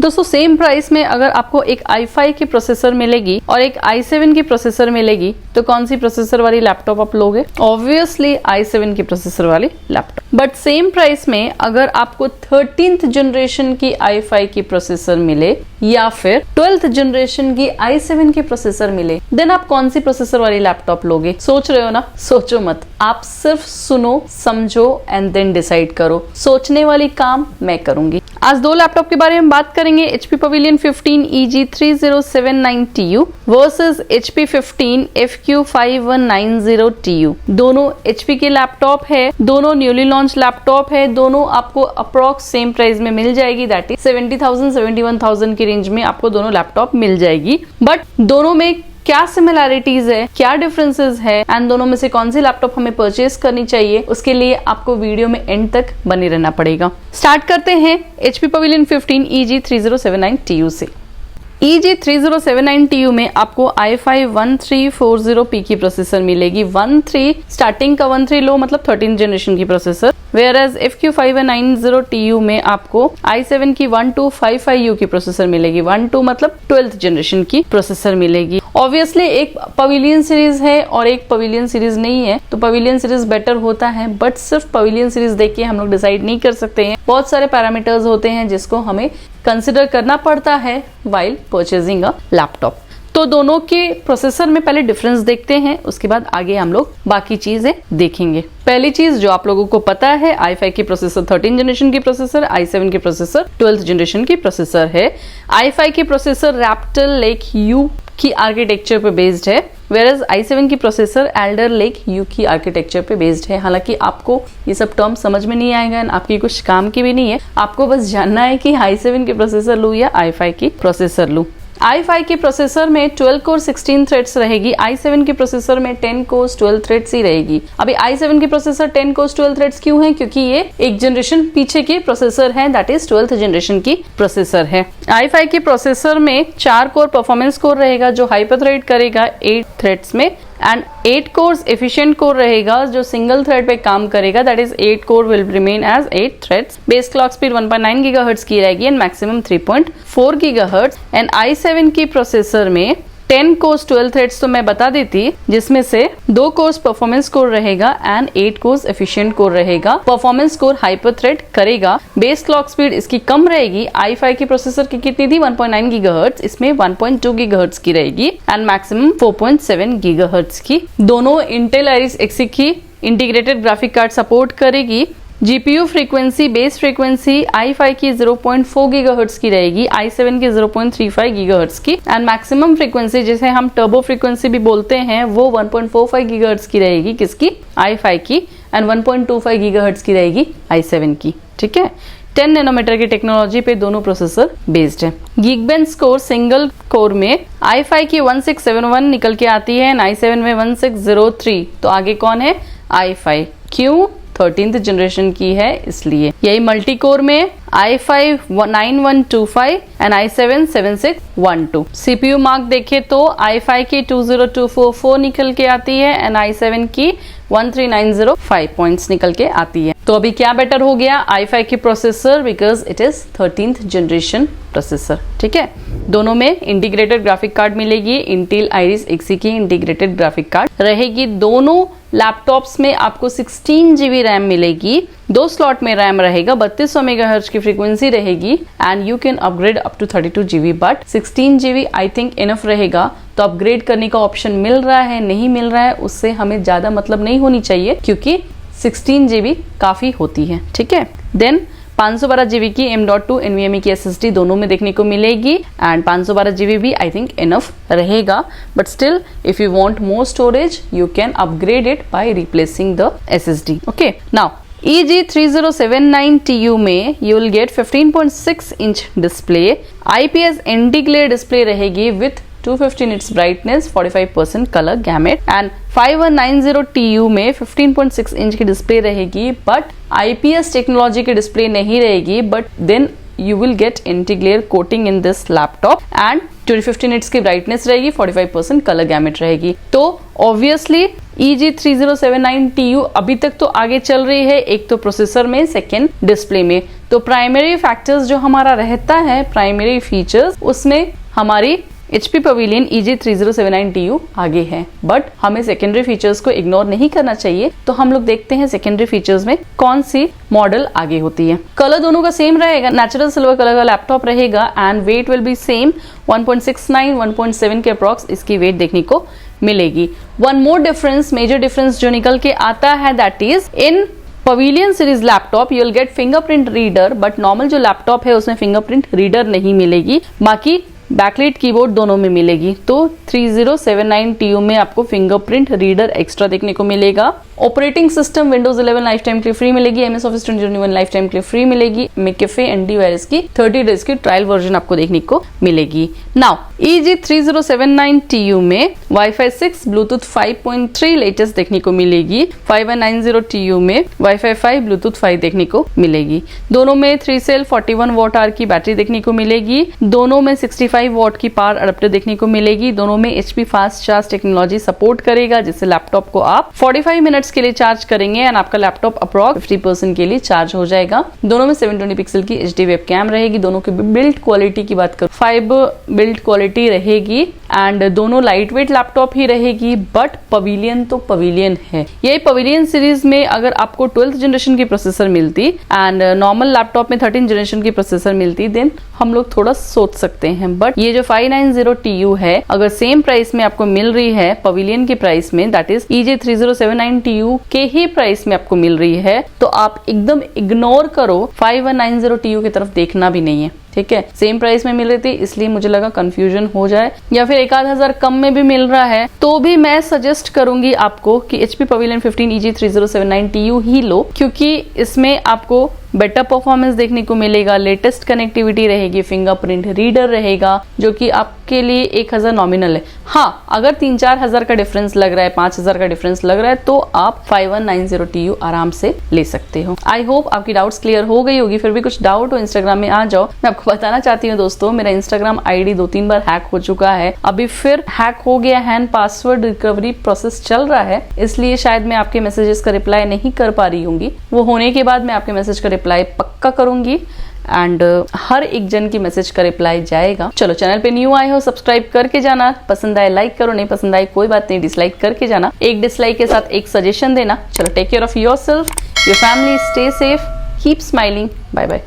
दोस्तों same price में अगर आपको एक i5 की प्रोसेसर मिलेगी और एक i7 की प्रोसेसर मिलेगी तो कौन सी प्रोसेसर वाली लैपटॉप आप लोगे? ऑब्वियसली i7 की प्रोसेसर वाली लैपटॉप। बट सेम प्राइस में अगर आपको 13th जनरेशन की i5 की प्रोसेसर मिले या फिर 12th जनरेशन की i7 की प्रोसेसर मिले, देन आप कौन सी प्रोसेसर वाली लैपटॉप लोगे? सोच रहे हो ना? सोचो मत, आप सिर्फ सुनो, समझो एंड देन डिसाइड करो। सोचने वाली काम मैं करूंगी। आज दो लैपटॉप के बारे में बात करेंगे, HP Pavilion 15 EG3079TU versus HP 15 FQ5190TU। दोनों HP के लैपटॉप है, दोनों न्यूली लॉन्च लैपटॉप है, दोनों आपको अप्रॉक्स सेम प्राइस में मिल जाएगी, दैट इज 70,000 71,000 की रेंज में आपको दोनों लैपटॉप मिल जाएगी। बट दोनों में क्या सिमिलैरिटीज है, क्या डिफरेंसेस है एंड दोनों में से कौन सी लैपटॉप हमें परचेज करनी चाहिए, उसके लिए आपको वीडियो में एंड तक बने रहना पड़ेगा। स्टार्ट करते हैं HP Pavilion 15 EG3079TU से। EG3079TU में आपको i5 1340P की प्रोसेसर मिलेगी। 13 स्टार्टिंग का 13 लो मतलब 13th जनरेशन की प्रोसेसर, वेयरएज FQ5190TU में आपको i7 की 1255U की प्रोसेसर मिलेगी। 12 मतलब 12th जनरेशन की प्रोसेसर मिलेगी। ऑब्वियसली एक पवेलियन सीरीज है और एक पवेलियन सीरीज नहीं है, तो पवेलियन सीरीज बेटर होता है, बट सिर्फ पवेलियन सीरीज देख के हम लोग डिसाइड नहीं कर सकते हैं। बहुत सारे पैरामीटर्स होते हैं जिसको हमें कंसिडर करना पड़ता है वाइल परचेजिंग अ लैपटॉप। तो दोनों के प्रोसेसर में पहले डिफरेंस देखते हैं, उसके बाद आगे हम लोग बाकी चीजें देखेंगे। पहली चीज जो आप लोगों को पता है, i5 की प्रोसेसर 13th जनरेशन की प्रोसेसर, i7 की प्रोसेसर 12th जनरेशन की प्रोसेसर है। i5 की प्रोसेसर रैप्टर लेक U की आर्किटेक्चर पे बेस्ड है, वेयरएज i7 की प्रोसेसर एल्डर लेक U की आर्किटेक्चर पे बेस्ड है। हालांकि आपको ये सब टर्म समझ में नहीं आएगा, आपकी कुछ काम की भी नहीं है, आपको बस जानना है कि i7 की प्रोसेसर लूं या i5 की प्रोसेसर लूं। i5 की प्रोसेसर में 12 कोर 16 थ्रेड्स रहेगी, i7 की प्रोसेसर में 10 कोर्स 12 थ्रेड्स ही रहेगी। अभी i7 की प्रोसेसर 10 कोर्स 12 थ्रेड्स क्यों है? क्योंकि ये एक जनरेशन पीछे की प्रोसेसर है, दैट इज 12th जनरेशन की प्रोसेसर है। i5 की प्रोसेसर में 4 कोर परफॉर्मेंस कोर रहेगा जो हाइपर थ्रेड करेगा 8 थ्रेड्स में, एंड 8 कोर्स एफिशिएंट कोर रहेगा जो सिंगल थ्रेड पे काम करेगा, that is 8 core will remain as 8 threads. Base clock speed 1.9 gigahertz की रहेगी and maximum 3.4 gigahertz. And i7 की प्रोसेसर में 10 कोर्स 12 थ्रेड्स तो मैं बता देती, जिसमें से 2 कोर्स परफॉर्मेंस कोर रहेगा एंड 8 कोर्स एफिशिएंट कोर रहेगा। परफॉर्मेंस कोर हाइपर थ्रेड करेगा। बेस क्लॉक स्पीड इसकी कम रहेगी, i5 की प्रोसेसर की कितनी थी 1.9 गीगाहर्ट्ज, इसमें 1.2 गीगाहर्ट्ज की रहेगी एंड मैक्सिमम 4.7 गीगाहर्ट्ज की। दोनों इंटेल आइरिस एक्सी की इंटीग्रेटेड ग्राफिक कार्ड सपोर्ट करेगी। GPU frequency base frequency i5 की 0.4 गीगाहर्ट्ज की रहेगी, i7 की 0.35 गीगाहर्ट्ज की, एंड मैक्सिमम फ्रीक्वेंसी जिसे हम टर्बो फ्रीक्वेंसी भी बोलते हैं वो 1.45 गीगाहर्ट्ज की रहेगी, किसकी? i5 की, एंड 1.25 गीगाहर्ट्ज की रहेगी i7 की। ठीक है, 10 नैनोमीटर की टेक्नोलॉजी पे दोनों प्रोसेसर बेस्ड है। गीकबेंच स्कोर सिंगल कोर में i5 की 1671 निकल के आती है एंड i7 में 1603, तो आगे कौन है? i5। क्यों? 13th जनरेशन की है इसलिए। यही मल्टी कोर में i5 9125 and i7 7612। CPU mark देखे तो i5 की 20244 निकल के आती है एंड i7 की 13905 पॉइंट्स निकल के आती है। तो अभी क्या बेटर हो गया? i5 की processor, because it is 13th generation processor. ठीक है, दोनों में इंटीग्रेटेड ग्राफिक कार्ड मिलेगी, इंटेल आइरिस एक्सी की इंटीग्रेटेड ग्राफिक कार्ड रहेगी। दोनों लैपटॉप्स में आपको 16 GB रैम मिलेगी, 2 स्लॉट में रैम रहेगा, 3200 मेगाहर्ट्ज की फ्रीक्वेंसी रहेगी and you can upgrade up to 32 GB, but 16 GB I think enough रहेगा। तो अपग्रेड करने का ऑप्शन मिल रहा है, नहीं मिल रहा है, उससे हमें ज्यादा मतलब नहीं होनी चाहिए क्योंकि 16 GB काफी होती है। ठीक है, देन 512 GB की M.2 NVMe की SSD दोनों में देखने को मिलेगी एंड 512 GB भी आई थिंक इनफ रहेगा, but still if you want more storage you can upgrade it by replacing the SSD। Okay, now EG3079TU में you will get 15.6 inch display, IPS anti-glare display रहेगी with 250 nits brightness, 45% color gamut and 5190TU में 15.6 inch की display रहेगी, but IPS technology की display नहीं रहेगी, but then you will get anti-glare coating in this laptop and 2050 nits की brightness रहेगी, 45% colour gamete रहेगी। तो ऑब्वियसली EG3079TU अभी तक तो आगे चल रही है, एक तो प्रोसेसर में, सेकेंड डिस्प्ले में। तो प्राइमरी फैक्टर्स जो हमारा रहता है, प्राइमरी फीचर्स, उसमें हमारी HP पवेलियन EG3079TU आगे है, बट हमें सेकेंडरी फीचर्स को इग्नोर नहीं करना चाहिए। तो हम लोग देखते हैं सेकेंडरी फीचर्स में कौन सी मॉडल आगे होती है। कलर दोनों का सेम रहेगा, नेचुरल सिल्वर कलर का लैपटॉप रहेगा and weight will be same 1.69 1.7 के अप्रॉक्स इसकी वेट देखने को मिलेगी। One more difference, major difference जो निकल के आता है, that is in Pavilion series laptop you will get fingerprint reader, but normal जो लैपटॉप है उसमें फिंगरप्रिंट रीडर नहीं मिलेगी, बाकी बैकलाइट कीबोर्ड दोनों में मिलेगी। तो 3079TU में आपको फिंगरप्रिंट रीडर एक्स्ट्रा देखने को मिलेगा। Operating system Windows 11 life time के लिए फ्री मिलेगी, MS ऑफिस 2021 लाइफ टाइम के लिए फ्री मिलेगी, McAfee एंटीवायरस की 30 डेज की ट्रायल वर्जन आपको देखने को मिलेगी। नाउ EG3079TU में Wi-Fi 6 Bluetooth 5.3 लेटेस्ट देखने को मिलेगी, 5190TU में Wi-Fi 5 Bluetooth 5 देखने को मिलेगी। दोनों में 3 सेल 41 वॉट आवर की बैटरी देखने को मिलेगी, दोनों में 65 वॉट की पावर अडेप्टर देखने को मिलेगी, दोनों में HP fast charge technology support करेगा, जिससे लैपटॉप को आप 45 मिनट्स के लिए चार्ज करेंगे एंड आपका लैपटॉप अप्रॉक्स 50% के लिए चार्ज हो जाएगा। दोनों में 720 पिक्सल की HD वेब कैम रहेगी। दोनों की बिल्ड क्वालिटी की बात करूं, 5 बिल्ड क्वालिटी रहेगी एंड दोनों लाइट वेट लैपटॉप ही रहेगी, बट पवेलियन तो पवेलियन है। यही पवेलियन सीरीज में अगर आपको 12th जनरेशन की प्रोसेसर मिलती एंड नॉर्मल लैपटॉप में 13th जनरेशन की प्रोसेसर मिलती, देन हम लोग थोड़ा सोच सकते हैं। बट ये जो 590TU है, अगर सेम प्राइस में आपको मिल रही है पवेलियन की प्राइस में, दैट इज EG3079TU के ही प्राइस में आपको मिल रही है, तो आप एकदम इग्नोर करो, 5190TU की तरफ देखना भी नहीं है। ठीक है, सेम प्राइस में मिल रही थी इसलिए मुझे लगा कंफ्यूजन हो जाए, या फिर 1000 कम में भी मिल रहा है तो भी मैं सजेस्ट करूंगी आपको कि HP पवेलियन 15 EG3079TU ही लो, क्योंकि इसमें आपको बेटर परफॉर्मेंस देखने को मिलेगा, लेटेस्ट कनेक्टिविटी रहेगी, फिंगरप्रिंट रीडर रहेगा, जो कि आपके लिए 1000 नॉमिनल है। हाँ, अगर 3-4 हजार का डिफरेंस लग रहा है, 5000 का डिफरेंस लग रहा है, तो आप 5190TU आराम से ले सकते हो। आई होप आपकी डाउट्स क्लियर हो गई होगी। फिर भी कुछ डाउट हो इंस्टाग्राम में आ जाओ। मैं आपको बताना चाहती हूँ दोस्तों, मेरा इंस्टाग्राम ID 2-3 बार हैक हो चुका है, अभी फिर हैक हो गया है, पासवर्ड रिकवरी प्रोसेस चल रहा है, इसलिए शायद मैं आपके मैसेजेस का रिप्लाई नहीं कर पा रही होंगी। वो होने के बाद मैं आपके मैसेज का रिप्लाई पक्का करूंगी एंड हर एक जन की मैसेज का रिप्लाई जाएगा। चलो, चैनल पे न्यू आए हो सब्सक्राइब करके जाना, पसंद आए लाइक करो, नहीं पसंद आए कोई बात नहीं, डिसलाइक करके जाना। एक डिसलाइक के साथ एक सजेशन देना। चलो, take care of yourself, your family, stay safe, keep smiling, bye bye.